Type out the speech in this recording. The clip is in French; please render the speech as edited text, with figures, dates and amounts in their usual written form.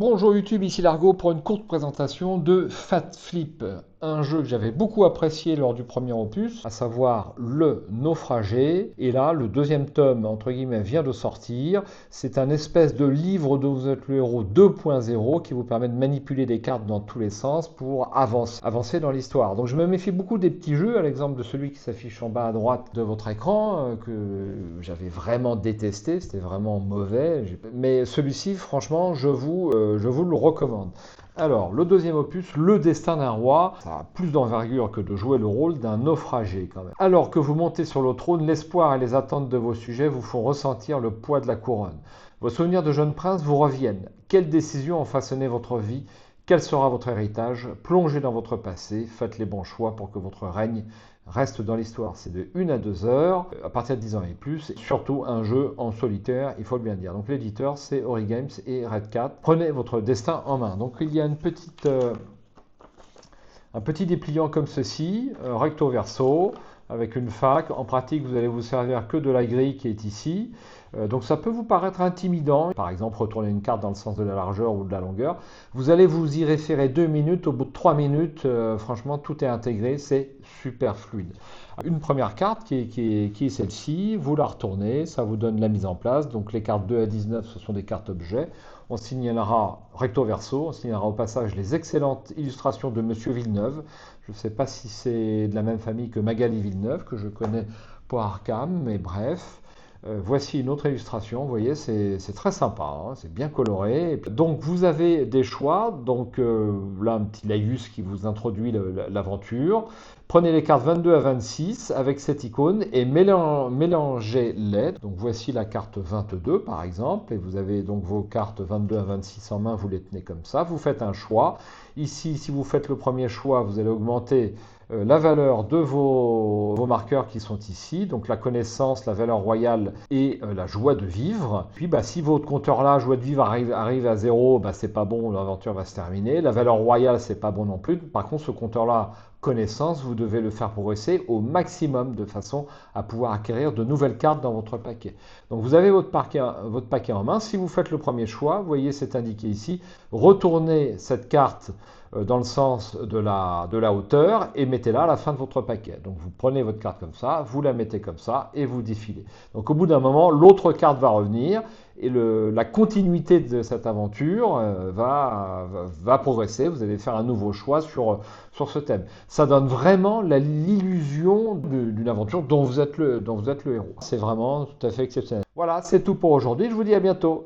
Bonjour YouTube, ici Largo pour une courte présentation de Fat Flip, un jeu que j'avais beaucoup apprécié lors du premier opus, à savoir Le Naufragé. Et là, le deuxième tome, entre guillemets, vient de sortir. C'est un espèce de livre dont vous êtes le héros 2.0 qui vous permet de manipuler des cartes dans tous les sens pour avancer dans l'histoire. Donc je me méfie beaucoup des petits jeux, à l'exemple de celui qui s'affiche en bas à droite de votre écran, que j'avais vraiment détesté, c'était vraiment mauvais. Mais celui-ci, franchement, je vous le recommande. Alors, le deuxième opus, Le Destin d'un roi, ça a plus d'envergure que de jouer le rôle d'un naufragé quand même. Alors que vous montez sur le trône, l'espoir et les attentes de vos sujets vous font ressentir le poids de la couronne. Vos souvenirs de jeune prince vous reviennent. Quelles décisions ont façonné votre vie? Quel sera votre héritage? Plongez dans votre passé, faites les bons choix pour que votre règne reste dans l'histoire. C'est de 1 à 2 heures, à partir de 10 ans et plus, et surtout un jeu en solitaire, il faut le bien dire. Donc l'éditeur, c'est Ori Games et Red Cat. Prenez votre destin en main. Donc il y a un petit dépliant comme ceci, recto verso, avec une fac. En pratique, vous allez vous servir que de la grille qui est ici. Donc ça peut vous paraître intimidant. Par exemple, retourner une carte dans le sens de la largeur ou de la longueur. Vous allez vous y référer 2 minutes. Au bout de 3 minutes, franchement, tout est intégré. C'est super fluide. Une première carte qui est celle-ci. Vous la retournez. Ça vous donne la mise en place. Donc les cartes 2 à 19, ce sont des cartes objets. On signalera recto verso, on signalera au passage les excellentes illustrations de Monsieur Villeneuve. Je ne sais pas si c'est de la même famille que Magali Villeneuve, que je connais pour Arkham, mais bref. Voici une autre illustration, vous voyez, c'est très sympa, hein, c'est bien coloré. Donc vous avez des choix, donc là un petit laïus qui vous introduit l'aventure. Prenez les cartes 22 à 26 avec cette icône et mélangez-les. Donc voici la carte 22 par exemple, et vous avez donc vos cartes 22 à 26 en main, vous les tenez comme ça. Vous faites un choix. Ici, si vous faites le premier choix, vous allez augmenter la valeur de vos marqueurs qui sont ici, donc la connaissance, la valeur royale et la joie de vivre. Puis si votre compteur là, joie de vivre, arrive à 0, c'est pas bon, l'aventure va se terminer. La valeur royale, c'est pas bon non plus. Par contre, ce compteur là, connaissance, vous devez le faire progresser au maximum de façon à pouvoir acquérir de nouvelles cartes dans votre paquet. Donc vous avez votre paquet en main. Si vous faites le premier choix, vous voyez c'est indiqué ici, retournez cette carte dans le sens de la hauteur et mettez-la à la fin de votre paquet. Donc vous prenez votre carte comme ça, vous la mettez comme ça et vous défilez. Donc au bout d'un moment, l'autre carte va revenir et la continuité de cette aventure va progresser. Vous allez faire un nouveau choix sur ce thème. Ça donne vraiment l'illusion d'une aventure dont vous êtes le héros. C'est vraiment tout à fait exceptionnel. Voilà, c'est tout pour aujourd'hui. Je vous dis à bientôt.